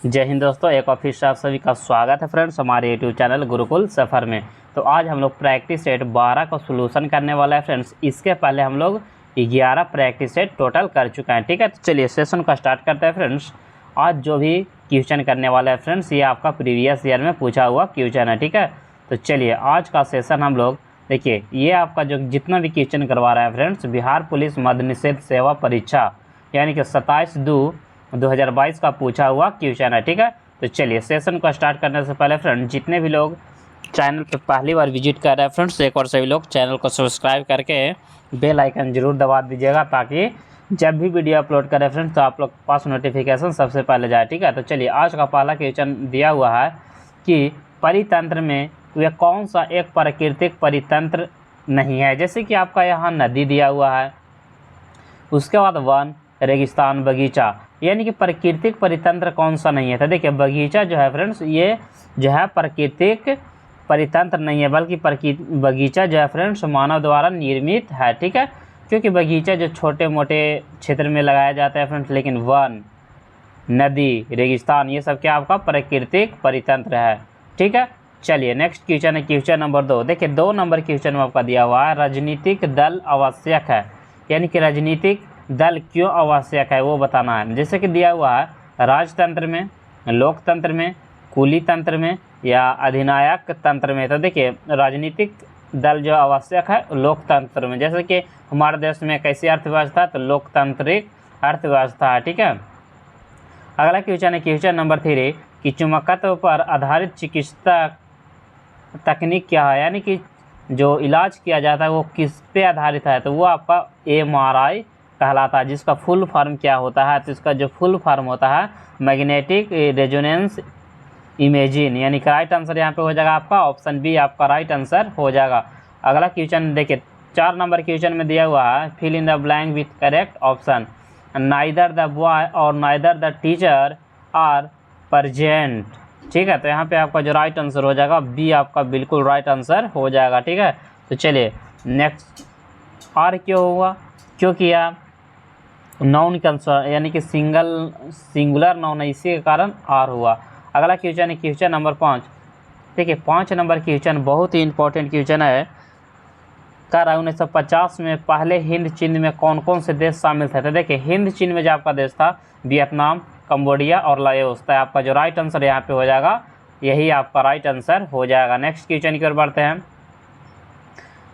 जय हिंद दोस्तों, एक बार फिर से आप सभी का स्वागत है फ्रेंड्स हमारे यूट्यूब चैनल गुरुकुल सफ़र में। तो आज हम लोग प्रैक्टिस सेट 12 का सोल्यूशन करने वाला है फ्रेंड्स। इसके पहले हम लोग 11 प्रैक्टिस सेट टोटल कर चुके हैं। ठीक है, तो चलिए सेशन का स्टार्ट करते हैं फ्रेंड्स। आज जो भी क्वेश्चन करने वाला है फ्रेंड्स, ये आपका प्रीवियस ईयर में पूछा हुआ क्वेश्चन है। ठीक है, तो चलिए आज का सेशन हम लोग देखिए, ये आपका जो जितना भी क्वेश्चन करवा रहा है फ्रेंड्स, बिहार पुलिस मद्य निषेध सेवा परीक्षा यानी कि 27/2/2022 का पूछा हुआ क्वेश्चन है। ठीक है, तो चलिए सेशन को स्टार्ट करने से पहले फ्रेंड्स, जितने भी लोग चैनल पे पहली बार विजिट कर रहे हैं फ्रेंड्स, एक और सभी लोग चैनल को सब्सक्राइब करके बेल आइकन जरूर दबा दीजिएगा, ताकि जब भी वीडियो अपलोड करें फ्रेंड्स तो आप लोग के पास नोटिफिकेशन सबसे पहले जाए। ठीक है, तो चलिए आज का पहला क्वेश्चन दिया हुआ है कि परितंत्र में वह कौन सा एक प्राकृतिक परितंत्र नहीं है। जैसे कि आपका यहाँ नदी दिया हुआ है, उसके बाद वन, रेगिस्तान, बगीचा, यानी कि प्राकृतिक परितंत्र कौन सा नहीं है। तो देखिए बगीचा जो है फ्रेंड्स, ये जो है प्राकृतिक परितंत्र नहीं है, बल्कि बगीचा जो है फ्रेंड्स मानव द्वारा निर्मित है। ठीक है, क्योंकि बगीचा जो छोटे मोटे क्षेत्र में लगाया जाता है फ्रेंड्स, लेकिन वन, नदी, रेगिस्तान, ये सब क्या आपका प्राकृतिक परितंत्र है। ठीक है, चलिए नेक्स्ट क्वेश्चन है क्वेश्चन नंबर 2। देखिए 2 नंबर क्वेश्चन में आपका दिया हुआ है राजनीतिक दल आवश्यक है, यानी कि राजनीतिक दल क्यों आवश्यक है वो बताना है। जैसे कि दिया हुआ है राजतंत्र में, लोकतंत्र में, कुली तंत्र में या अधिनायक तंत्र में। तो देखिए राजनीतिक दल जो आवश्यक है लोकतंत्र में। जैसे कि हमारे देश में कैसी अर्थव्यवस्था है, तो लोकतांत्रिक अर्थव्यवस्था है। ठीक है, अगला क्वेश्चन है क्वेश्चन नंबर 3 कि चुंबकत्व पर आधारित चिकित्सा तकनीक क्या है, यानी कि जो इलाज किया जाता है वो किस पे आधारित है। तो वो आपका MRI कहलाता है, जिसका फुल फॉर्म क्या होता है। तो इसका जो फुल फॉर्म होता है मैग्नेटिक रेजोनेंस इमेजिंग, यानी कि राइट आंसर यहाँ पे हो जाएगा आपका ऑप्शन बी, आपका राइट आंसर हो जाएगा। अगला क्वेश्चन देखिए 4 नंबर क्वेश्चन में दिया हुआ है fill in the blank with correct option. Neither the boy और neither the teacher are present. ठीक है, तो यहाँ पे आपका जो राइट आंसर हो जाएगा बी, आपका बिल्कुल राइट आंसर हो जाएगा। ठीक है, तो चलिए नेक्स्ट, आर क्यों हुआ, क्यों किया, नाउन कंसर्न यानी कि सिंगुलर नाउन है, इसी के कारण आर हुआ। अगला क्वेश्चन है क्वेश्चन नंबर 5। देखिए 5 नंबर क्वेश्चन बहुत ही इंपॉर्टेंट क्वेश्चन है। कह रहा है 1950 में पहले हिंद चिन्ह में कौन कौन से देश शामिल थे। तो देखिए हिंद चिन्ह में जो आपका देश था वियतनाम, कंबोडिया और लाओस था। आपका जो राइट आंसर यहाँ पे हो जाएगा, यही आपका राइट आंसर हो जाएगा। नेक्स्ट क्वेश्चन की ओर बढ़ते हैं।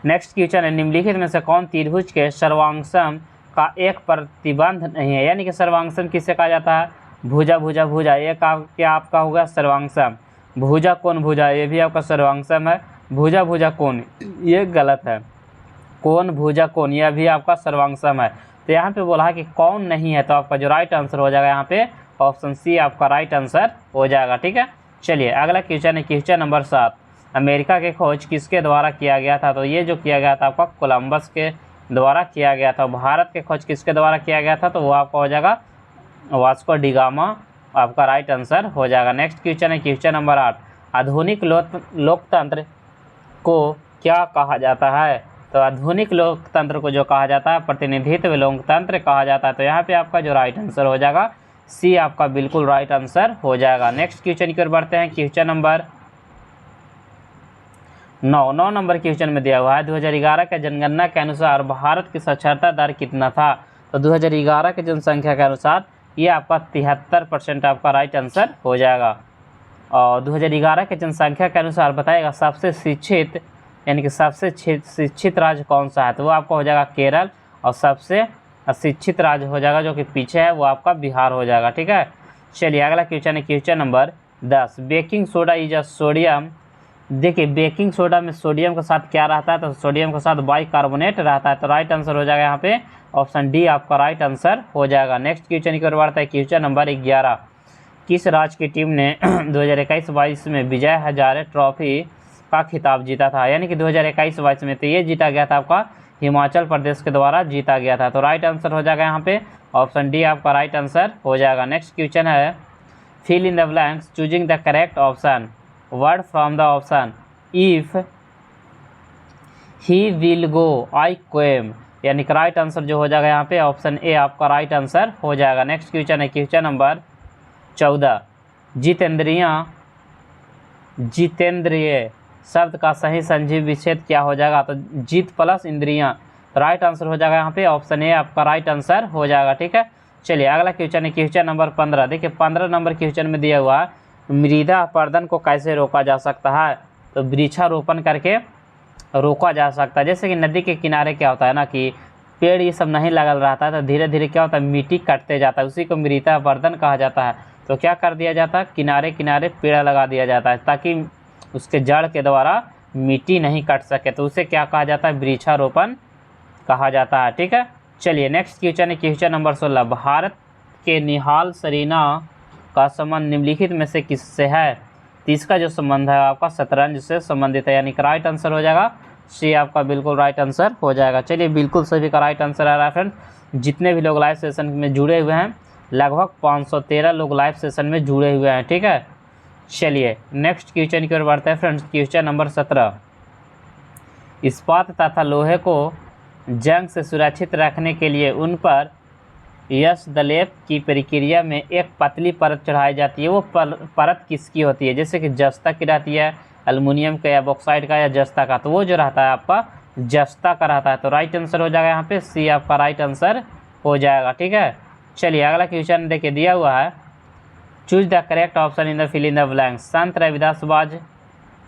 नेक्स्ट क्वेश्चन है निम्नलिखित में से कौन त्रिभुज के सर्वांगसम का एक प्रतिबंध नहीं है, यानी कि सर्वांगसम किसे कहा जाता है, भुजा भुजा भुजा, ये क्या आपका होगा सर्वांगसम। भुजा कोण भुजा, ये भी आपका सर्वांगसम है। भुजा भुजा कोण, ये गलत है। कोण भुजा कोण, यह भी आपका सर्वांगसम है। तो यहाँ पे बोला है कि कौन नहीं है, तो आपका जो राइट आंसर हो जाएगा यहाँ पे ऑप्शन सी, आपका राइट आंसर हो जाएगा। ठीक है, चलिए अगला क्वेश्चन है क्वेश्चन नंबर 7। अमेरिका के खोज किसके द्वारा किया गया था। तो ये जो किया गया था आपका कोलंबस के द्वारा किया गया था। भारत के खोज किसके द्वारा किया गया था, तो वो आपका हो जाएगा वास्को डी गामा, आपका राइट आंसर हो जाएगा। नेक्स्ट क्वेश्चन है क्वेश्चन नंबर 8। आधुनिक लोकतंत्र को क्या कहा जाता है। तो आधुनिक लोकतंत्र को जो कहा जाता है प्रतिनिधित्व लोकतंत्र कहा जाता है। तो यहाँ पे आपका जो राइट आंसर हो जाएगा सी, आपका बिल्कुल राइट आंसर हो जाएगा। नेक्स्ट क्वेश्चन की ओर बढ़ते हैं क्वेश्चन नंबर 9 नंबर क्वेश्चन में दिया हुआ है 2011 के जनगणना के अनुसार भारत की साक्षरता दर कितना था। तो 2011 के जनसंख्या के अनुसार ये आपका 73% आपका राइट आंसर हो जाएगा। और 2011 के जनसंख्या के अनुसार बताएगा सबसे शिक्षित, यानी कि सबसे शिक्षित राज्य कौन सा है। तो वो आपका हो जाएगा केरल, और सबसे अशिक्षित राज्य हो जाएगा जो कि पीछे है, वो आपका बिहार हो जाएगा। ठीक है, चलिए अगला क्वेश्चन है question number 10। Baking soda is a sodium. देखिए बेकिंग सोडा में सोडियम के साथ क्या रहता है, तो सोडियम के साथ बाइकार्बोनेट रहता है। तो राइट आंसर हो जाएगा यहाँ पे ऑप्शन डी, आपका राइट आंसर हो जाएगा। नेक्स्ट क्वेश्चन की ओर बढ़ता है क्वेश्चन नंबर 11। किस राज्य की टीम ने 2021-22 में विजय हजारे ट्रॉफी का खिताब जीता था, यानी कि 2021-22 में। तो ये जीता गया था आपका हिमाचल प्रदेश के द्वारा जीता गया था। तो राइट आंसर हो जाएगा यहाँ पे ऑप्शन डी, आपका राइट आंसर हो जाएगा। नेक्स्ट क्वेश्चन है fill in the blanks choosing the correct option word from the option. If he will go I came, यानी कि राइट आंसर जो हो जाएगा यहाँ पे ऑप्शन ए, आपका राइट आंसर हो जाएगा। नेक्स्ट क्वेश्चन है क्वेश्चन नंबर 14। जितेंद्रिय जितेंद्रिय शब्द का सही संजीव विच्छेद क्या हो जाएगा? तो जित प्लस इंद्रियां, राइट आंसर हो जाएगा यहाँ पे ऑप्शन ए आपका राइट आंसर हो जाएगा। ठीक है, चलिए अगला क्वेश्चन है क्वेश्चन नंबर 15। देखिए 15 नंबर क्वेश्चन में दिया हुआ है मृदा अपरदन को कैसे रोका जा सकता है? तो वृक्षारोपण करके रोका जा सकता है। जैसे कि नदी के किनारे क्या होता है ना कि पेड़ ये सब नहीं लगल रहता है तो धीरे धीरे क्या होता है मिट्टी कटते जाता है, उसी को मृदा अपरदन कहा जाता है। तो क्या कर दिया जाता है किनारे किनारे पेड़ लगा दिया जाता है ताकि उसके जड़ के द्वारा मिट्टी नहीं कट सके, तो उसे क्या कहा जाता है वृक्षारोपण कहा जाता है। ठीक है, चलिए नेक्स्ट क्वेश्चन है क्वेश्चन नंबर 16। भारत के निहाल सरीना का संबंध निम्नलिखित में से किससे है? तो इसका जो संबंध है आपका शतरंज से संबंधित है, यानी कि राइट आंसर हो जाएगा सी आपका बिल्कुल राइट आंसर हो जाएगा। चलिए बिल्कुल सभी का राइट आंसर आ रहा है फ्रेंड। जितने भी लोग लाइव सेशन में जुड़े हुए हैं लगभग 513 लोग लाइव सेशन में जुड़े हुए हैं। ठीक है, चलिए नेक्स्ट क्वेश्चन की ओर बढ़ते हैं फ्रेंड्स। Question number 17। इस्पात तथा लोहे को जंग से सुरक्षित रखने के लिए उन पर यश दलेप की प्रक्रिया में एक पतली परत चढ़ाई जाती है, वो परत किसकी होती है? जैसे कि जस्ता की रहती है, एल्युमिनियम का या बॉक्साइड का या जस्ता का, तो वो जो रहता है आपका जस्ता का रहता है। तो राइट आंसर हो जाएगा यहाँ पे सी आपका राइट आंसर हो जाएगा। ठीक है, चलिए अगला क्वेश्चन देखिए दिया हुआ है choose the correct option in the fill in the blanks. Sant Ravidas was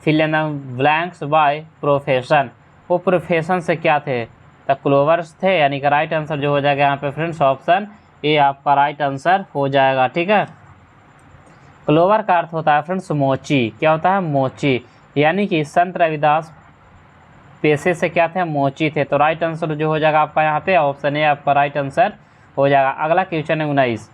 fill in the blanks by profession. वो प्रोफेशन से क्या थे? तो क्लोवर्स थे, यानी कि राइट आंसर जो हो जाएगा यहाँ पे फ्रेंड्स ऑप्शन ए आपका राइट आंसर हो जाएगा। ठीक है, क्लोवर का अर्थ होता है फ्रेंड्स मोची। क्या होता है? मोची, यानी कि संत रविदास पेशे से क्या थे? मोची थे। तो राइट आंसर जो हो जाएगा आपका यहाँ पे ऑप्शन ए आपका राइट आंसर हो जाएगा। अगला क्वेश्चन है 19।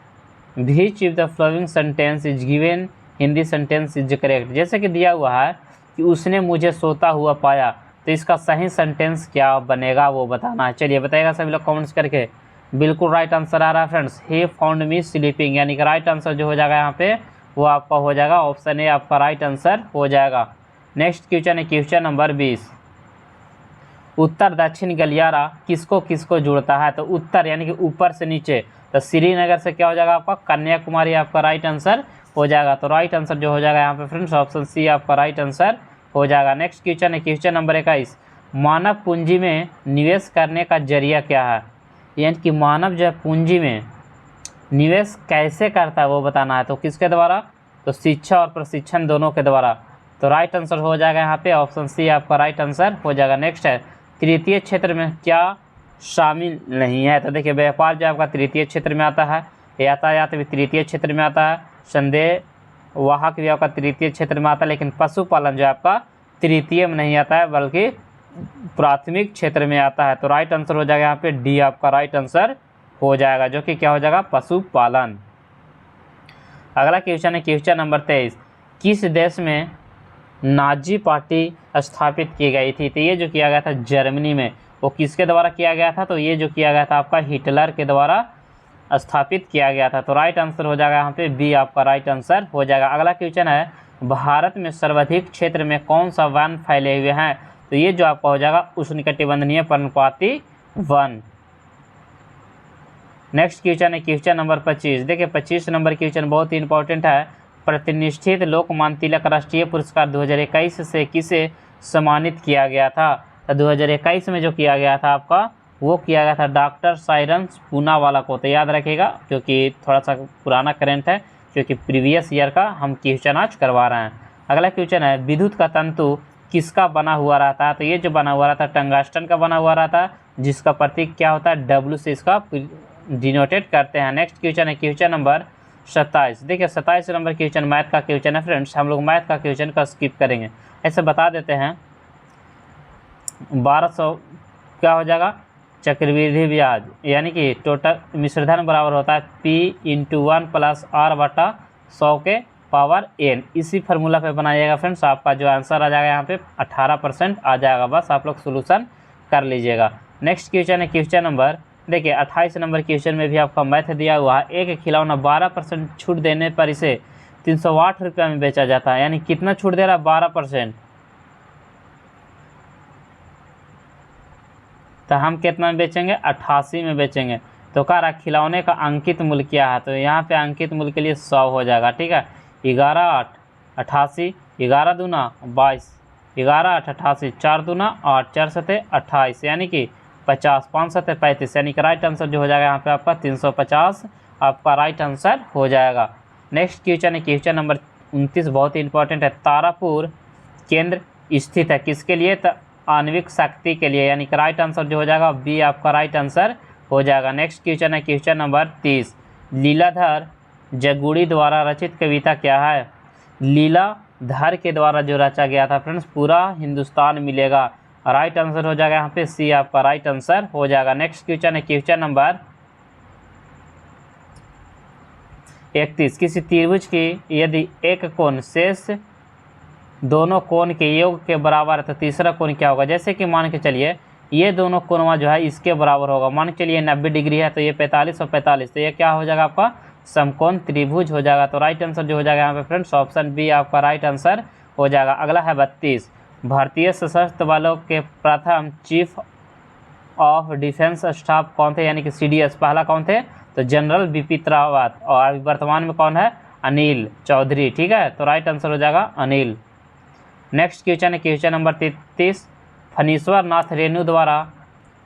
Which of the following sentence is given Hindi sentence is correct. जैसे कि दिया हुआ है कि उसने मुझे सोता हुआ पाया, तो इसका सही सेंटेंस क्या बनेगा वो बताना है। चलिए बताइएगा सभी लोग कमेंट्स करके। बिल्कुल राइट आंसर आ रहा है friends, he found me sleeping, यानी कि राइट आंसर जो हो जाएगा यहाँ पे वो आपका हो जाएगा ऑप्शन ए आपका राइट आंसर हो जाएगा। नेक्स्ट क्वेश्चन है क्वेश्चन नंबर 20। उत्तर दक्षिण गलियारा किसको किसको जोड़ता है? तो उत्तर यानी कि ऊपर से नीचे, तो श्रीनगर से क्या हो जाएगा आपका कन्याकुमारी आपका राइट आंसर हो जाएगा। तो राइट आंसर जो हो जाएगा यहाँ पे फ्रेंड्स ऑप्शन सी आपका राइट आंसर हो जाएगा। नेक्स्ट क्वेश्चन है क्वेश्चन नंबर 21। मानव पूंजी में निवेश करने का जरिया क्या है? यानी कि मानव जो है पूंजी में निवेश कैसे करता है वो बताना है। तो किसके द्वारा? तो शिक्षा और प्रशिक्षण दोनों के द्वारा। तो राइट आंसर हो जाएगा यहाँ पे ऑप्शन सी आपका राइट आंसर हो जाएगा। नेक्स्ट है तृतीय क्षेत्र में क्या शामिल नहीं है? तो देखिए व्यापार जो आपका तृतीय क्षेत्र में आता है, यातायात भी तृतीय क्षेत्र में आता है, संदेह वाहक भी आपका तृतीय क्षेत्र में आता है, लेकिन पशुपालन जो आपका तृतीय में नहीं आता है बल्कि प्राथमिक क्षेत्र में आता है। तो राइट आंसर हो जाएगा यहाँ पे डी आपका राइट आंसर हो जाएगा, जो कि क्या हो जाएगा पशुपालन। अगला क्वेश्चन है क्वेश्चन नंबर 23। किस देश में नाजी पार्टी स्थापित की गई थी? तो ये जो किया गया था जर्मनी में, वो किसके द्वारा किया गया था? तो ये जो किया गया था आपका हिटलर के द्वारा स्थापित किया गया था। तो राइट आंसर हो जाएगा यहाँ पे बी आपका राइट आंसर हो जाएगा। अगला क्वेश्चन है भारत में सर्वाधिक क्षेत्र में कौन सा वन फैले हुए हैं? तो ये जो आपका हो जाएगा उष्णकटिबंधीय पर्णपाती वन। नेक्स्ट क्वेश्चन है क्वेश्चन नंबर 25। देखिए 25 नंबर क्वेश्चन बहुत ही इंपॉर्टेंट है। प्रतिष्ठित लोकमान्य तिलक राष्ट्रीय पुरस्कार 2021 से किसे सम्मानित किया गया था? तो 2021 में जो किया गया था आपका वो किया गया था डॉक्टर साइरस पूनावाला को। तो याद रखिएगा क्योंकि थोड़ा सा पुराना करंट है, क्योंकि प्रीवियस ईयर का हम क्वेश्चन आज करवा रहे हैं। अगला क्वेश्चन है विद्युत का तंतु किसका बना हुआ रहता है? तो ये जो बना हुआ रहता है टंगस्टन का बना हुआ रहता है, जिसका प्रतीक क्या होता है डब्ल्यू से इसका डिनोटेट करते हैं। नेक्स्ट क्वेश्चन है क्वेश्चन नंबर 27। देखिए 27 नंबर क्वेश्चन मैथ का क्वेश्चन है फ्रेंड्स। हम लोग मैथ का क्वेश्चन का स्किप करेंगे, ऐसे बता देते हैं। 1200 क्या हो जाएगा चक्रवृद्धि ब्याज, यानी कि टोटल मिश्रधन बराबर होता है P × 1 + R/100 के पावर n। इसी फार्मूला पे बनाइएगा फ्रेंड्स, आपका जो आंसर आ जाएगा यहाँ पे 18% आ जाएगा। बस आप लोग सोल्यूशन कर लीजिएगा। नेक्स्ट क्वेश्चन है क्वेश्चन नंबर देखिए 28 नंबर क्वेश्चन में भी आपका मैथ दिया हुआ है। एक खिलौना 12% छूट देने पर इसे 308 रुपये में बेचा जाता है, यानी कितना छूट दे रहा है 12%। तो हम कितना में बेचेंगे 88 में बेचेंगे। तो कह रहा खिलौने का अंकित मूल्य क्या है? तो यहाँ पे अंकित मूल्य के लिए 100 हो जाएगा। ठीक है, 11 8 88, 11 दूना 22, 11 8 88, 4 दूना 8, 4 सते 28, यानी कि 50, 5 सते 35, यानी कि राइट आंसर जो हो जाएगा यहाँ पे आपका 350 आपका राइट आंसर हो जाएगा। नेक्स्ट क्वेश्चन है क्वेश्चन नंबर 29, बहुत ही इंपॉर्टेंट है। तारापुर केंद्र स्थित है किसके लिए? आणविक शक्ति के लिए, यानी कि राइट आंसर जो हो जाएगा बी आपका राइट आंसर हो जाएगा। नेक्स्ट क्वेश्चन है क्वेश्चन नंबर 30, लीलाधर जगुड़ी द्वारा रचित कविता क्या है? लीलाधर के द्वारा जो रचा गया था फ्रेंड्स, पूरा हिंदुस्तान मिलेगा, राइट आंसर हो जाएगा यहाँ पे सी आपका राइट आंसर हो जाएगा। नेक्स्ट क्वेश्चन है क्वेश्चन नंबर 31, किसी त्रिभुज की यदि एक कोण शेष दोनों कोण के योग के बराबर है तो तीसरा कोण क्या होगा? जैसे कि मान के चलिए ये दोनों कोणवा जो है इसके बराबर होगा, मान के चलिए 90 डिग्री है तो ये 45 और 45, तो ये क्या हो जाएगा आपका समकोण त्रिभुज हो जाएगा। तो राइट आंसर जो हो जाएगा यहाँ पे फ्रेंड्स ऑप्शन बी आपका राइट आंसर हो जाएगा। अगला है 32, भारतीय सशस्त्र बलों के प्रथम चीफ ऑफ डिफेंस स्टाफ कौन थे? यानी कि CDS पहला कौन थे? तो जनरल बिपिन रावत, और वर्तमान में कौन है? अनिल चौधरी, ठीक है, तो राइट आंसर हो जाएगा अनिल। नेक्स्ट क्वेश्चन है क्वेश्चन नंबर 33, फणीश्वर नाथ रेणु द्वारा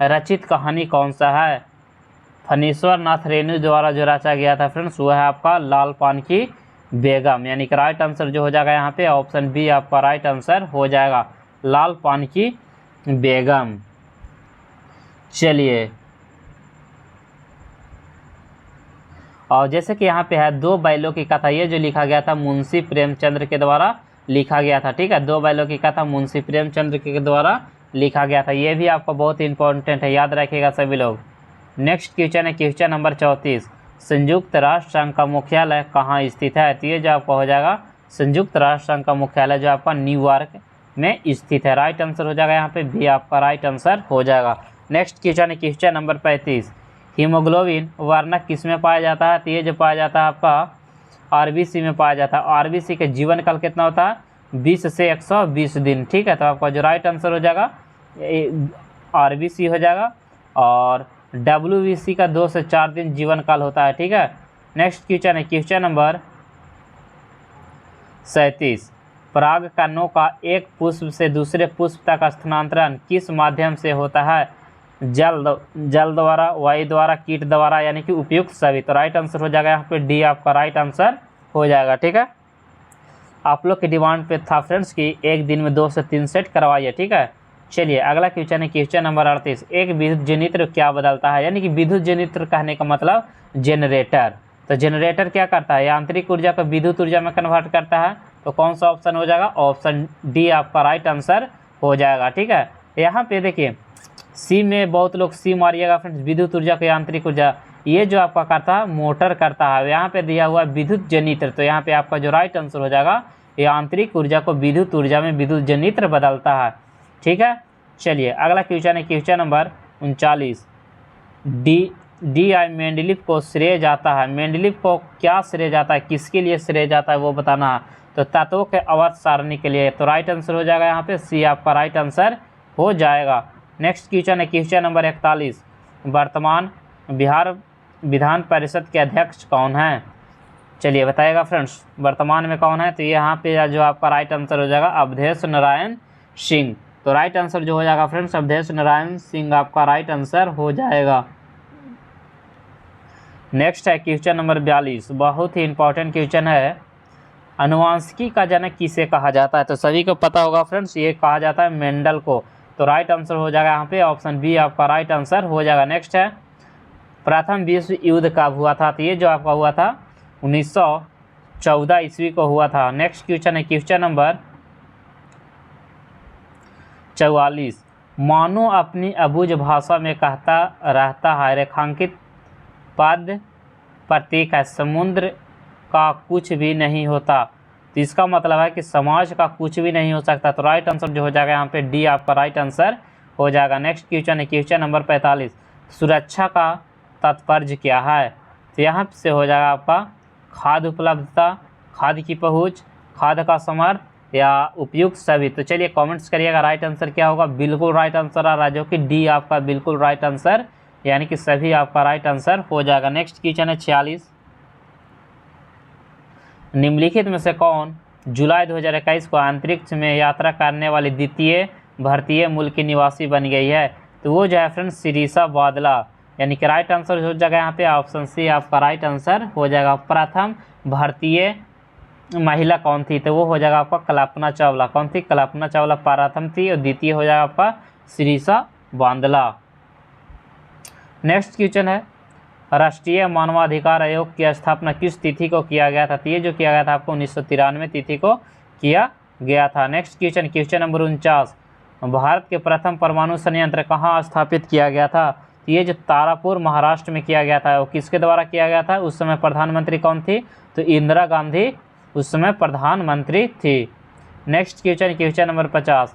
रचित कहानी कौन सा है? फणीश्वर नाथ रेणु द्वारा जो रचा गया था फ्रेंड्स वो है आपका लाल पान की बेगम, यानी कि राइट आंसर जो हो जाएगा यहाँ पे ऑप्शन बी आपका राइट आंसर हो जाएगा, लाल पान की बेगम। चलिए, और जैसे कि यहाँ पे है दो बैलों की कथा, ये जो लिखा गया था मुंशी प्रेमचंद्र के द्वारा लिखा गया था, ठीक है, दो बैलों की कथा मुंशी प्रेमचंद्र के द्वारा लिखा गया था, ये भी आपको बहुत इंपॉर्टेंट है, याद रखिएगा सभी लोग। नेक्स्ट क्वेश्चन है क्वेश्चन नंबर 34, संयुक्त राष्ट्र संघ का मुख्यालय कहाँ स्थित है? तो ये जो आपका हो जाएगा संयुक्त राष्ट्र संघ का मुख्यालय जो आपका न्यूयॉर्क में स्थित है, राइट आंसर हो जाएगा यहाँ पे भी आपका राइट आंसर हो जाएगा। नेक्स्ट क्वेश्चन है क्वेश्चन नंबर 35, हीमोग्लोबिन वर्णक किस में पाया जाता है? तो ये जो पाया जाता है आपका RBC में पाया जाता है। RBC के जीवन काल कितना होता है? 20 से 120 दिन, ठीक है, तो आपका जो राइट आंसर हो जाएगा RBC हो जाएगा, और WBC का 2 से 4 दिन जीवन काल होता है, ठीक है। नेक्स्ट क्वेश्चन है क्वेश्चन नंबर 37, पराग कणों का एक पुष्प से दूसरे पुष्प तक स्थानांतरण किस माध्यम से होता है? जल द्वारा, वायु द्वारा, कीट द्वारा, यानी कि उपयुक्त सभी, तो राइट आंसर हो जाएगा यहाँ पे डी आपका राइट आंसर हो जाएगा, ठीक है। आप लोग की डिमांड पे था फ्रेंड्स कि एक दिन में 2 से 3 सेट करवाइए, ठीक है। चलिए अगला क्वेश्चन है क्वेश्चन नंबर 38, एक विद्युत जनित्र क्या बदलता है? यानी कि विद्युत जनित्र कहने का मतलब जनरेटर, तो जनरेटर क्या करता है? यांत्रिक ऊर्जा को विद्युत ऊर्जा में कन्वर्ट करता है, तो कौन सा ऑप्शन हो जाएगा? ऑप्शन डी आपका राइट आंसर हो जाएगा, ठीक है। यहाँ पे देखिए सी में बहुत लोग सी मारिएगा फ्रेंड्स, विद्युत ऊर्जा को यांत्रिक ऊर्जा, ये जो आपका करता है मोटर करता है, यहाँ पे दिया हुआ विद्युत जनित्र, तो यहाँ पे आपका जो राइट आंसर हो जाएगा यांत्रिक ऊर्जा को विद्युत ऊर्जा में विद्युत जनित्र बदलता है, ठीक है। चलिए अगला क्वेश्चन है क्वेश्चन नंबर 39, डी.आई. मेंडलीव को श्रेय जाता है, मेंडलीव को क्या श्रेय जाता है, किसके लिए श्रेय जाता है वो बताना है, तो तत्वों के अवध सारणी के लिए, तो राइट आंसर हो जाएगा यहाँ पे सी आपका राइट आंसर हो जाएगा। नेक्स्ट क्वेश्चन है क्वेश्चन नंबर 41, वर्तमान बिहार विधान परिषद के अध्यक्ष कौन है? चलिए बताइएगा फ्रेंड्स वर्तमान में कौन है, तो यहाँ पे जो आपका राइट आंसर हो जाएगा अवधेश नारायण सिंह, तो राइट आंसर जो हो जाएगा फ्रेंड्स अवधेश नारायण सिंह आपका राइट आंसर हो जाएगा। नेक्स्ट है क्वेश्चन नंबर 42, बहुत ही इंपॉर्टेंट क्वेश्चन है, अनुवांशिकी का जनक किसे कहा जाता है? तो सभी को पता होगा फ्रेंड्स ये कहा जाता है मेंडल को, तो राइट आंसर हो जाएगा यहाँ पे ऑप्शन बी आपका राइट आंसर हो जाएगा। नेक्स्ट है प्रथम विश्व युद्ध कब हुआ था? तो ये जो आपका हुआ था 1914 ईस्वी को हुआ था। नेक्स्ट क्वेश्चन है क्वेश्चन नंबर 44, मानो अपनी अबूझ भाषा में कहता रहता है, रेखांकित पद प्रतीक है, समुद्र का कुछ भी नहीं होता, तो इसका मतलब है कि समाज का कुछ भी नहीं हो सकता, तो राइट आंसर जो हो जाएगा यहाँ पे डी आपका राइट आंसर हो जाएगा। नेक्स्ट क्वेश्चन है क्वेश्चन नंबर 45, सुरक्षा का तात्पर्य क्या है? तो यहाँ से हो जाएगा आपका खाद्य उपलब्धता, खाद्य की पहुँच, खाद्य का समर्थ या उपयुक्त सभी। तो चलिए कमेंट्स करिएगा राइट आंसर क्या होगा। बिल्कुल राइट आंसर आ रहा है जो कि डी आपका बिल्कुल राइट आंसर, यानी कि सभी आपका राइट आंसर हो जाएगा। नेक्स्ट क्वेश्चन है 46, निम्नलिखित में से कौन जुलाई 2021 को अंतरिक्ष में यात्रा करने वाली द्वितीय भारतीय मूल की निवासी बन गई है? तो वो जो है फ्रेंड्स शिरीषा बादला, यानी कि राइट आंसर हो जाएगा यहाँ पे ऑप्शन सी आपका राइट आंसर हो जाएगा। प्रथम भारतीय महिला कौन थी? तो वो हो जाएगा आपका कल्पना चावला। कौन थी? कल्पना चावला प्रथम थी और द्वितीय हो जाएगा आपका शिरीषा बांदला। नेक्स्ट क्वेश्चन है, राष्ट्रीय मानवाधिकार आयोग की स्थापना किस तिथि को किया गया था? तो ये जो किया गया था आपको 1993 तिथि को किया गया था। Next question, question number 49, Bharat के प्रथम परमाणु संयंत्र कहाँ स्थापित किया गया था? तो ये जो तारापुर महाराष्ट्र में किया गया था वो किसके द्वारा किया गया था? उस समय प्रधानमंत्री कौन थी? तो इंदिरा गांधी उस समय प्रधानमंत्री थी। नेक्स्ट क्वेश्चन, क्वेश्चन नंबर 50,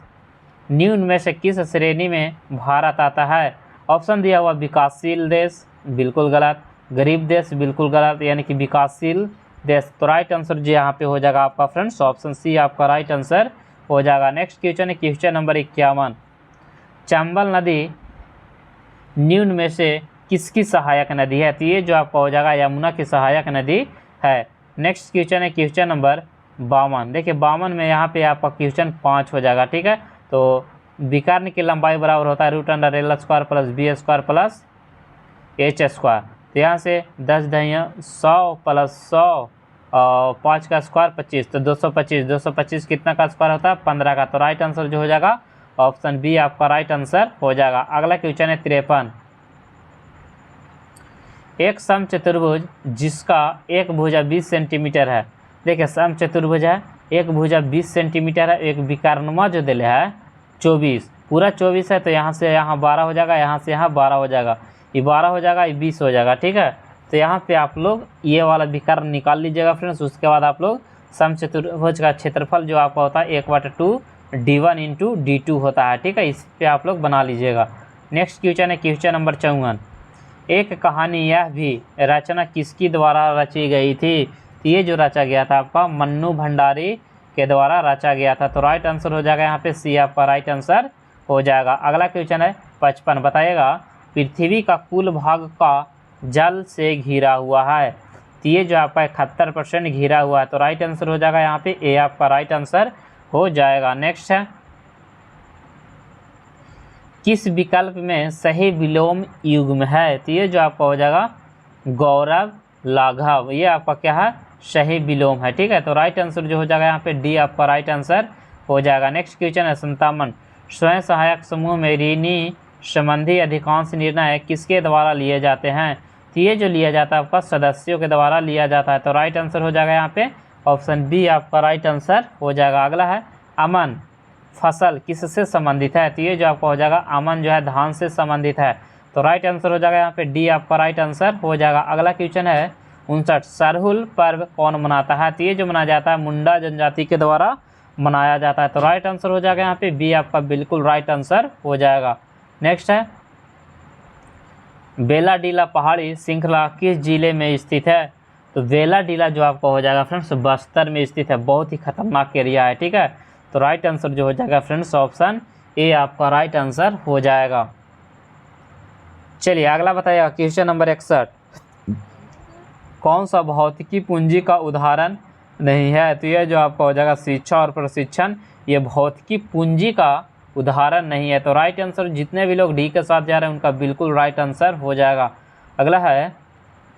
निम्न में से किस श्रेणी में भारत आता है? ऑप्शन दिया हुआ विकासशील देश, बिल्कुल गलत। गरीब देश, बिल्कुल गलत, यानी कि विकासशील देश। तो राइट आंसर जो यहाँ पे हो जाएगा आपका फ्रेंड्स ऑप्शन सी आपका राइट आंसर हो जाएगा। नेक्स्ट क्वेश्चन है क्वेश्चन नंबर 51, चंबल नदी निम्न में से किसकी सहायक नदी है? तो ये जो आपका हो जाएगा यमुना की सहायक नदी है। नेक्स्ट क्वेश्चन है क्वेश्चन नंबर 52। देखिए 52 में यहाँ पे आपका क्वेश्चन 5 हो जाएगा, ठीक है। तो विकर्ण की लंबाई बराबर होता है root under L square plus B square plus H square. तो यहाँ से 10 दहिया 100 प्लस 100 और 5 का स्क्वायर 25, तो 225। 225 कितना का स्क्वायर होता है? 15 का। तो राइट आंसर जो हो जाएगा ऑप्शन बी आपका राइट आंसर हो जाएगा। अगला क्वेश्चन है 53, एक समचतुर्भुज जिसका एक भुजा 20 सेंटीमीटर है। देखिए समचतुर्भुज है, एक भुजा 20 सेंटीमीटर है, एक विकर्णमा जो दिल है 24, पूरा 24 है। तो यहाँ से यहाँ 12 हो जाएगा, यहाँ से यहाँ 12 हो जाएगा, ये 12 हो जाएगा, ये 20 हो जाएगा, ठीक है। तो यहाँ पे आप लोग ये वाला विकर्ण निकाल लीजिएगा फ्रेंड्स। उसके बाद आप लोग समचतुर्भुज का क्षेत्रफल जो आपका होता है 1/2 d1 इंटू d2 होता है, ठीक है। इस पे आप लोग बना लीजिएगा। नेक्स्ट क्वेश्चन है क्वेश्चन नंबर 54, एक कहानी यह भी रचना किसकी द्वारा रची गई थी? तो ये जो रचा गया था आपका मन्नू भंडारी के द्वारा रचा गया था। तो राइट आंसर हो जाएगा यहाँ पे सी आपका राइट आंसर हो जाएगा। अगला क्वेश्चन है 55, बताइएगा पृथ्वी का कुल भाग का जल से घिरा हुआ है। तो ये जो आपका 71% घिरा हुआ है। तो राइट आंसर हो जाएगा यहाँ पे ए आपका राइट आंसर हो जाएगा। नेक्स्ट है, किस विकल्प में सही विलोम युग्म है? तो ये जो आपका हो जाएगा गौरव लाघव, ये आपका क्या है? सही विलोम है, ठीक है। तो राइट आंसर जो हो जाएगा यहाँ पे डी आपका राइट आंसर हो जाएगा। नेक्स्ट क्वेश्चन है 57, स्वयं सहायक समूह में ऋणी संबंधी अधिकांश निर्णय किसके द्वारा लिए जाते हैं? तो ये जो लिया जाता है आपका सदस्यों के द्वारा लिया जाता है। तो राइट आंसर हो जाएगा यहाँ पे ऑप्शन बी आपका राइट आंसर हो जाएगा। अगला है अमन फसल किससे संबंधित है? तो ये जो आपका हो जाएगा अमन जो है धान से संबंधित है। तो राइट आंसर हो जाएगा यहाँ पे डी आपका राइट आंसर हो जाएगा। अगला क्वेश्चन है 59, सरहुल पर्व कौन मनाता है? तो ये जो मनाया जाता है मुंडा जनजाति के द्वारा मनाया जाता है। तो राइट आंसर हो जाएगा यहाँ पे बी आपका बिल्कुल राइट आंसर हो जाएगा। नेक्स्ट है बेलाडीला पहाड़ी श्रृंखला किस जिले में स्थित है? तो बेलाडीला जो आपका हो जाएगा फ्रेंड्स बस्तर में स्थित है, बहुत ही खतरनाक एरिया है, ठीक है। तो राइट आंसर जो हो जाएगा फ्रेंड्स ऑप्शन ए आपका राइट आंसर हो जाएगा। चलिए अगला बताइएगा क्वेश्चन नंबर 61, कौन सा भौतिकी पूंजी का उदाहरण नहीं है? तो ये जो आपका हो जाएगा शिक्षा और प्रशिक्षण, ये भौतिकी पूंजी का उदाहरण नहीं है। तो राइट आंसर जितने भी लोग डी के साथ जा रहे हैं उनका बिल्कुल राइट आंसर हो जाएगा। अगला है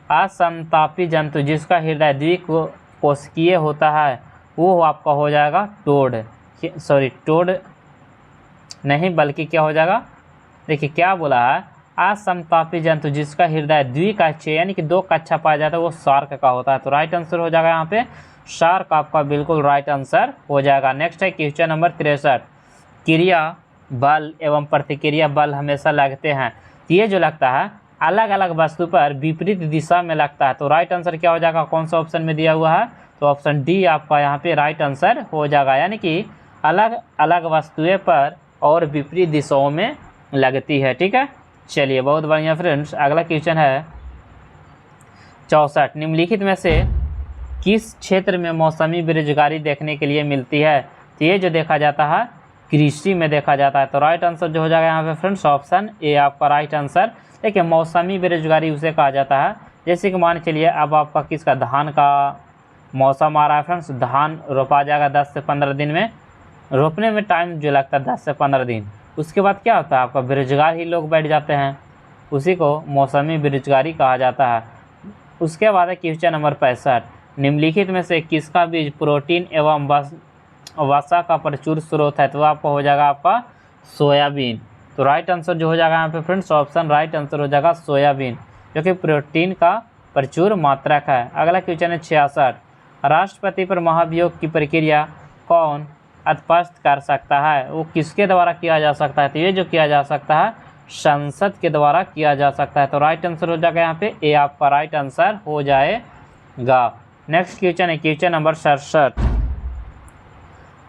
असंतापी जंतु जिसका हृदय द्विकोशिकीय होता है वो आपका हो जाएगा टोड, सॉरी टोड नहीं बल्कि क्या हो जाएगा, देखिए क्या बोला है, असमतापी जंतु जिसका हृदय द्विकक्षीय यानी कि 2 कक्षा पाया जाता है वो शार्क का होता है। तो राइट आंसर हो जाएगा यहाँ पे शार्क आपका बिल्कुल राइट आंसर हो जाएगा। नेक्स्ट है क्वेश्चन नंबर 63, क्रिया बल एवं प्रतिक्रिया बल हमेशा लगते हैं। तो ये जो लगता है अलग अलग वस्तु पर विपरीत दिशा में लगता है। तो राइट आंसर क्या हो जाएगा, कौन सा ऑप्शन में दिया हुआ है? तो ऑप्शन डी आपका यहाँ पे राइट आंसर हो जाएगा, यानी कि अलग अलग वस्तुएं पर और विपरीत दिशाओं में लगती है, ठीक है। चलिए बहुत बढ़िया फ्रेंड्स। अगला क्वेश्चन है 64, निम्नलिखित में से किस क्षेत्र में मौसमी बेरोजगारी देखने के लिए मिलती है? तो ये जो देखा जाता है कृषि में देखा जाता है। तो राइट आंसर जो हो जाएगा यहाँ पे फ्रेंड्स ऑप्शन ए आपका राइट आंसर। देखिए मौसमी बेरोजगारी उसे कहा जाता है जैसे कि मान चलिए अब आपका किसका धान का मौसम आ रहा है फ्रेंड्स, धान रोपा जाएगा 10 से 15 दिन में, रोपने में टाइम जो लगता है 10 से 15 दिन। उसके बाद क्या होता है आपका, बेरोजगार ही लोग बैठ जाते हैं, उसी को मौसमी बेरोजगारी कहा जाता है। उसके बाद है क्वेश्चन नंबर 65, निम्नलिखित में से किसका बीज प्रोटीन एवं वसा का प्रचुर स्रोत है? तो आपको हो जाएगा आपका सोयाबीन। तो राइट आंसर जो हो जाएगा यहाँ पे फ्रेंड्स, ऑप्शन राइट आंसर हो जाएगा सोयाबीन, जो कि प्रोटीन का प्रचुर मात्रक है। अगला क्वेश्चन है 66, राष्ट्रपति पर महाभियोग की प्रक्रिया कौन अध्यस्त कर सकता है? वो किसके द्वारा किया जा सकता है? तो ये जो किया जा सकता है संसद के द्वारा किया जा सकता है। तो राइट आंसर हो जाएगा यहाँ पे ए आपका राइट आंसर हो जाएगा। नेक्स्ट क्वेश्चन है क्वेश्चन नंबर 67,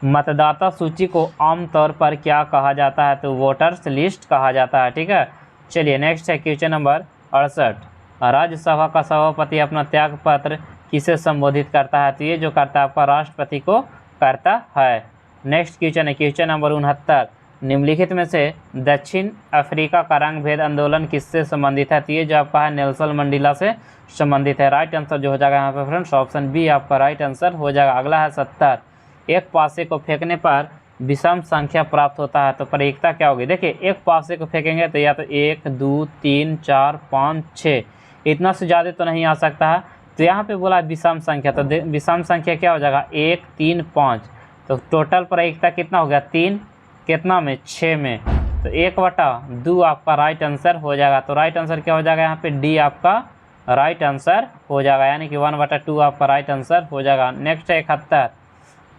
मतदाता सूची को आमतौर पर क्या कहा जाता है? तो वोटर्स लिस्ट कहा जाता है। ठीक है, चलिए नेक्स्ट है क्वेश्चन नंबर 68, राज्यसभा का सभापति अपना त्याग पत्र किसे संबोधित करता है? तो ये जो करता है आपका राष्ट्रपति को करता है। नेक्स्ट क्वेश्चन है क्वेश्चन नंबर 69, निम्नलिखित में से दक्षिण अफ्रीका का रंग भेद आंदोलन किससे संबंधित है? तो ये जो आपका है नेल्सन मंडेला से संबंधित है। राइट आंसर जो हो जाएगा यहाँ पे फ्रेंड्स, ऑप्शन बी आपका राइट आंसर हो जाएगा। अगला है 70, एक पासे को फेंकने पर विषम संख्या प्राप्त होता है, तो प्रयोगिता क्या होगी? देखिए एक पासे को फेंकेंगे तो या तो 1 2 3 4 5 6, इतना से ज़्यादा तो नहीं आ सकता है। तो यहाँ पे बोला विषम संख्या, तो विषम संख्या क्या हो जाएगा 1 3 5, तो टोटल प्रयोगिता कितना हो गया 3, कितना में 6 में, तो 1/2 आपका राइट आंसर हो जाएगा। तो राइट आंसर क्या हो जाएगा यहाँ पे डी आपका राइट आंसर हो जाएगा, यानी कि 1/2 आपका राइट आंसर हो जाएगा। नेक्स्ट है 71,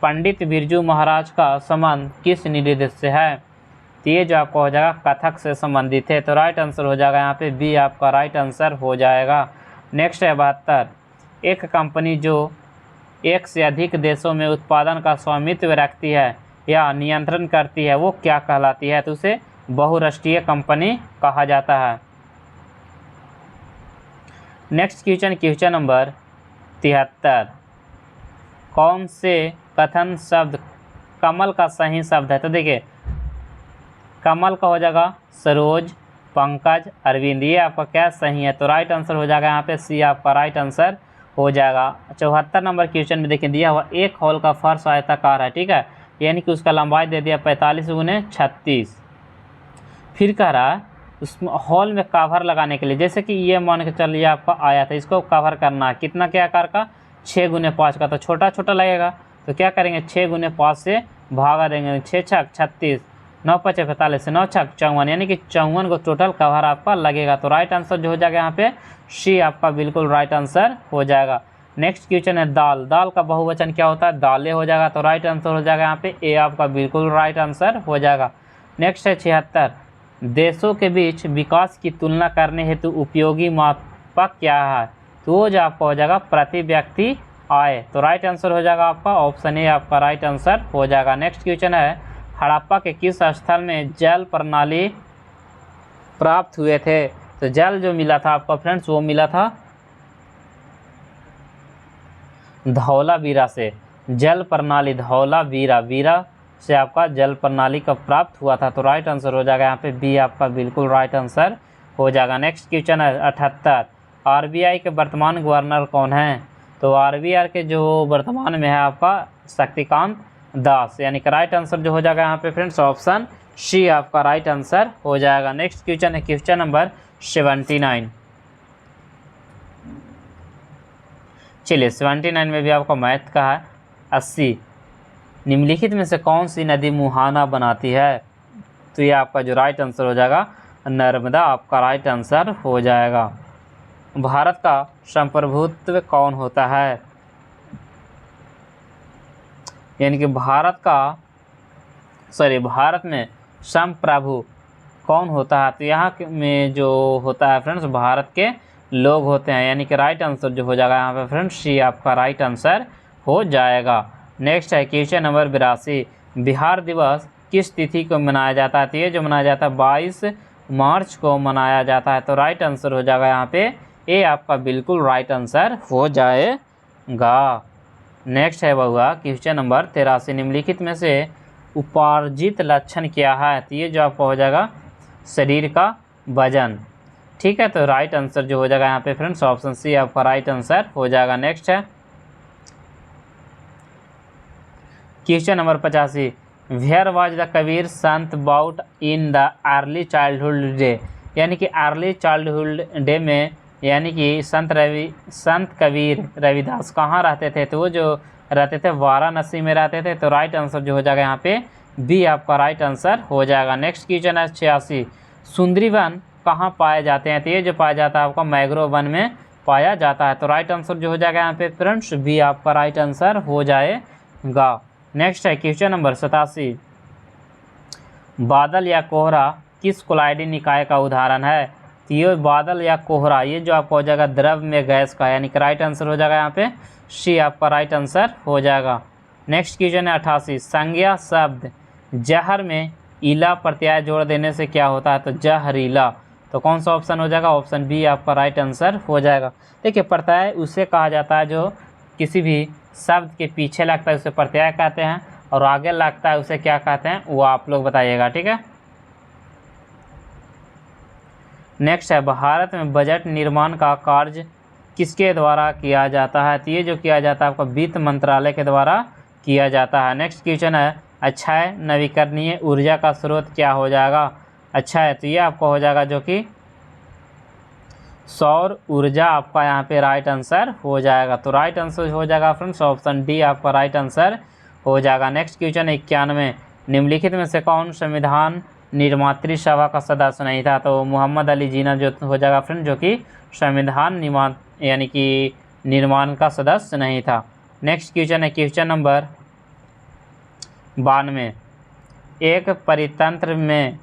पंडित बिरजू महाराज का संबंध किस नृत्य से है? तो ये जो आपका हो जाएगा कथक से संबंधित है। तो राइट आंसर हो जाएगा यहाँ पे बी आपका राइट आंसर हो जाएगा। नेक्स्ट है 72, एक कंपनी जो एक से अधिक देशों में उत्पादन का स्वामित्व रखती है या नियंत्रण करती है वो क्या कहलाती है? तो उसे बहुराष्ट्रीय कंपनी कहा जाता है। नेक्स्ट क्वेश्चन नंबर 73, कौन से कथन शब्द कमल का सही शब्द है? तो देखिए कमल का हो जाएगा सरोज, पंकज, अरविंद, ये आपका क्या सही है? तो राइट आंसर हो जाएगा यहाँ पे सी आपका राइट आंसर हो जाएगा। 74 नंबर क्वेश्चन में देखिए दिया हुआ एक हॉल का फर्श आयताकार है, ठीक है, यानी कि उसका लंबाई दे दिया 45 × 36। फिर कह रहा है उस हॉल में कवर लगाने के लिए, जैसे कि ये मान के चलिए आपका आया था, इसको कवर करना है कितना के आकार का 6 × 5 का, तो छोटा छोटा लगेगा, तो क्या करेंगे 6 × 5 से भागा देंगे, 6 छक 36, 9 × 5 = 45, 9 छक 54, यानी कि 54 को टोटल कवर आपका लगेगा। तो राइट आंसर जो हो जाएगा यहाँ पे सी आपका बिल्कुल राइट आंसर हो जाएगा। नेक्स्ट क्वेश्चन है दाल, दाल का बहुवचन क्या होता है? दालें हो जाएगा। तो राइट आंसर हो जाएगा यहाँ पे ए आपका बिल्कुल राइट आंसर हो जाएगा। नेक्स्ट है 76, देशों के बीच विकास की तुलना करने हेतु उपयोगी मापक क्या है? तो वो जो आपका हो जाएगा प्रति व्यक्ति आय। तो राइट आंसर हो जाएगा आपका ऑप्शन ए आपका राइट आंसर हो जाएगा। नेक्स्ट क्वेश्चन है हड़प्पा के किस स्थल में जल प्रणाली प्राप्त हुए थे? तो जल जो मिला था आपका फ्रेंड्स वो मिला था धौलावीरा से, जल प्रणाली धौलावीरा से आपका जल प्रणाली का प्राप्त हुआ था। तो राइट आंसर हो जाएगा यहाँ पे बी आपका बिल्कुल राइट आंसर हो जाएगा। नेक्स्ट क्वेश्चन है 78, आरबीआई के वर्तमान गवर्नर कौन है? तो आरबीआई के जो वर्तमान में है आपका शक्तिकांत दास, यानी कि राइट आंसर जो हो जाएगा यहाँ पे फ्रेंड्स ऑप्शन सी आपका राइट आंसर हो जाएगा। नेक्स्ट क्वेश्चन है क्वेश्चन नंबर 79, चलिए 79 में भी आपका मैथ का है 80, निम्नलिखित में से कौन सी नदी मुहाना बनाती है? तो ये आपका जो राइट आंसर हो जाएगा नर्मदा आपका राइट आंसर हो जाएगा। भारत का संप्रभुत्व कौन होता है? यानी कि भारत में संप्रभु कौन होता है? तो यहाँ में जो होता है फ्रेंड्स भारत के लोग होते हैं, यानी कि राइट आंसर जो हो जाएगा यहाँ पे फ्रेंड्स सी आपका राइट आंसर हो जाएगा। नेक्स्ट है क्वेश्चन नंबर 82, बिहार दिवस किस तिथि को मनाया जाता है? तो ये जो मनाया जाता है 22 मार्च को मनाया जाता है। तो राइट आंसर हो जाएगा यहाँ पे ए आपका बिल्कुल राइट आंसर हो जाएगा। नेक्स्ट है बहुआ क्वेश्चन नंबर 83, निम्नलिखित में से उपार्जित लक्षण क्या है? तो ये जो आपका हो जाएगा शरीर का वजन, ठीक है। तो राइट आंसर जो हो जाएगा यहाँ पे फ्रेंड्स ऑप्शन सी आपका राइट आंसर हो जाएगा। नेक्स्ट है question number 85, where was the Kabir Sant about in the early childhood day, यानी कि अर्ली चाइल्डहुड डे में यानी कि संत कबीर रविदास कहाँ रहते थे, तो वो जो रहते थे वाराणसी में रहते थे। तो राइट आंसर जो हो जाएगा यहाँ पे बी आपका राइट आंसर हो जाएगा। नेक्स्ट क्वेश्चन है 86, सुंदरी वन कहाँ पाए जाते हैं, तो ये जो पाया जाता है आपका मैंग्रोव वन में पाया जाता है। तो राइट आंसर जो हो जाएगा यहाँ पे फ्रेंड्स बी आपका राइट आंसर हो जाएगा। नेक्स्ट है क्वेश्चन नंबर 87, बादल या कोहरा किस कोलाइडी निकाय का उदाहरण है, तो ये बादल या कोहरा ये जो आपका हो जाएगा द्रव में गैस का, यानी कि राइट आंसर हो जाएगा यहाँ पे सी आपका राइट आंसर हो जाएगा। नेक्स्ट क्वेश्चन है 88, संज्ञा शब्द जहर में इला प्रत्यय जोड़ देने से क्या होता है, तो जहरीला। तो कौन सा ऑप्शन हो जाएगा, ऑप्शन बी आपका राइट आंसर हो जाएगा। देखिए प्रत्यय उसे कहा जाता है जो किसी भी शब्द के पीछे लगता है उसे प्रत्यय कहते हैं, और आगे लगता है उसे क्या कहते हैं वो आप लोग बताइएगा, ठीक है। नेक्स्ट है भारत में बजट निर्माण का कार्य किसके द्वारा किया जाता है, तो ये जो किया जाता है आपका वित्त मंत्रालय के द्वारा किया जाता है। नेक्स्ट क्वेश्चन है अक्षय नवीकरणीय ऊर्जा का स्रोत क्या हो जाएगा, अच्छा है तो ये आपका हो जाएगा जो कि सौर ऊर्जा आपका यहाँ पे राइट आंसर हो जाएगा। तो राइट आंसर हो जाएगा फ्रेंड्स ऑप्शन डी आपका राइट आंसर हो जाएगा। नेक्स्ट क्वेश्चन 91, निम्नलिखित में से कौन संविधान निर्मात्री सभा का सदस्य नहीं था, तो मोहम्मद अली जिन्ना जो हो जाएगा फ्रेंड जो कि संविधान यानी कि निर्माण का सदस्य नहीं था। नेक्स्ट क्वेश्चन है क्वेश्चन नंबर 92, एक परितंत्र में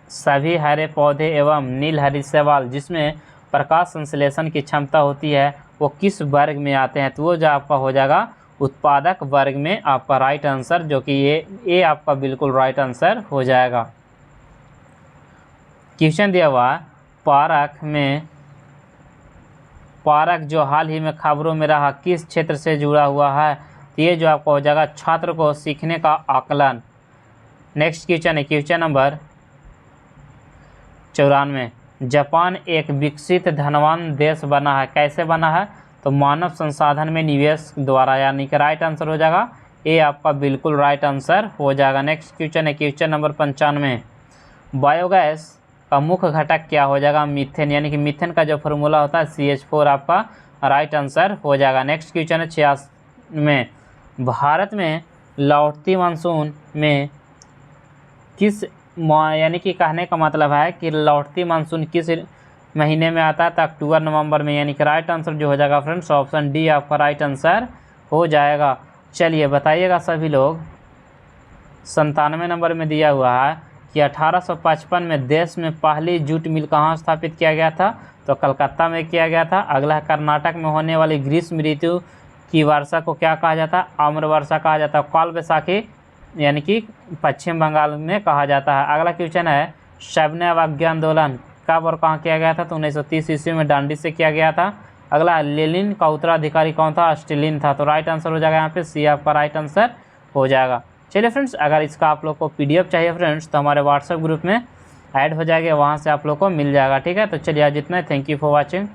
सभी हरे पौधे एवं नील हरी शैवाल जिसमें प्रकाश संश्लेषण की क्षमता होती है वो किस वर्ग में आते हैं, तो वो जो आपका हो जाएगा उत्पादक वर्ग में आपका राइट आंसर जो कि ये आपका बिल्कुल राइट आंसर हो जाएगा। क्वेश्चन दिया हुआ पारक जो हाल ही में खबरों में रहा किस क्षेत्र से जुड़ा हुआ है, तो ये जो आपका हो जाएगा छात्र को सीखने का आकलन। नेक्स्ट क्वेश्चन है क्वेश्चन नंबर 94, जापान एक विकसित धनवान देश बना है, कैसे बना है, तो मानव संसाधन में निवेश द्वारा, यानी कि राइट आंसर हो जाएगा ये आपका बिल्कुल राइट आंसर हो जाएगा। नेक्स्ट क्वेश्चन है क्वेश्चन नंबर 95, बायोगैस का मुख्य घटक क्या हो जाएगा, मीथेन, यानी कि मीथेन का जो फॉर्मूला होता है CH4 आपका राइट आंसर हो जाएगा। नेक्स्ट क्वेश्चन है 86 में, भारत में लौटती मानसून में किस यानी कि कहने का मतलब है कि लौटती मानसून किस महीने में आता है, तो अक्टूबर नवंबर में, यानी कि राइट आंसर जो हो जाएगा फ्रेंड्स ऑप्शन डी आपका राइट आंसर हो जाएगा। चलिए बताइएगा सभी लोग, 97 नंबर में दिया हुआ है कि 1855 में देश में पहली जूट मिल कहाँ स्थापित किया गया था, तो कलकत्ता में किया गया था। अगला कर्नाटक में होने वाली ग्रीष्म ऋतु की वर्षा को क्या कहा जाता है, आम्र वर्षा कहा जाता है। काल बैसाखी यानी कि पश्चिम बंगाल में कहा जाता है। अगला क्वेश्चन है सविनय अवज्ञा आंदोलन कब और कहाँ किया गया था, तो 1930 ईस्वी में डांडी से किया गया था। अगला लेनिन का उत्तराधिकारी कौन था, स्टालिन था। तो राइट आंसर हो जाएगा यहाँ पे सी आपका राइट आंसर हो जाएगा। चलिए फ्रेंड्स, अगर इसका आप लोग को PDF चाहिए फ्रेंड्स तो हमारे व्हाट्सएप ग्रुप में ऐड हो जाएगा, वहाँ से आप लोग को मिल जाएगा, ठीक है। तो चलिए आज इतना, थैंक यू फॉर वॉचिंग।